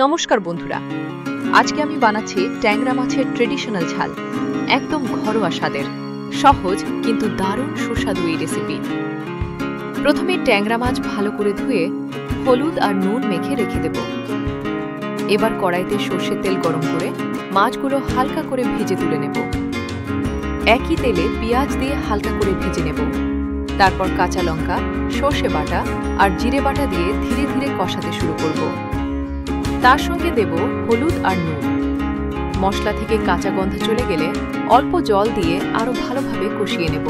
নমস্কার বন্ধুরা, আজকে আমি বানাচ্ছি ট্যাংরা মাছের ট্রেডিশনাল ঝাল। একদম ঘরোয়া স্বাদের, সহজ কিন্তু দারুণ সুস্বাদু এই রেসিপি। প্রথমে ট্যাংরা মাছ ভালো করে ধুয়ে হলুদ আর নুন মেখে রেখে দেব। এবার কড়াইতে সর্ষের তেল গরম করে মাছগুলো হালকা করে ভেজে তুলে নেব। একই তেলে পেঁয়াজ দিয়ে হালকা করে ভেজে নেব। তারপর কাঁচা লঙ্কা, সর্ষে বাটা আর জিরে বাটা দিয়ে ধীরে ধীরে কষাতে শুরু করব। তার সঙ্গে দেব হলুদ আর নুন। মশলা থেকে কাঁচা গন্ধ চলে গেলে অল্প জল দিয়ে আরো ভালোভাবে কষিয়ে নেব।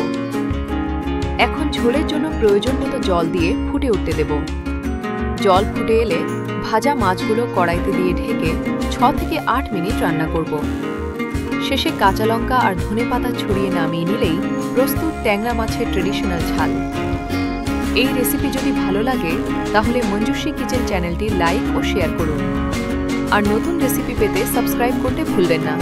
এখন ঝোলের জন্য প্রয়োজন মতো জল দিয়ে ফুটে উঠতে দেব। জল ফুটে এলে ভাজা মাছগুলো কড়াইতে দিয়ে ঢেকে 6 থেকে 8 মিনিট রান্না করব। শেষে কাঁচা লঙ্কা আর ধনেপাতা ছড়িয়ে নামিয়ে নিলেই প্রস্তুত ট্যাংরা মাছের ট্রেডিশনাল ঝাল। এই রেসিপি যদি ভালো লাগে তাহলে মঞ্জুশ্রী কিচেন চ্যানেলটি লাইক ও শেয়ার করুন। আর নতুন রেসিপি পেতে সাবস্ক্রাইব করতে ভুলবেন না।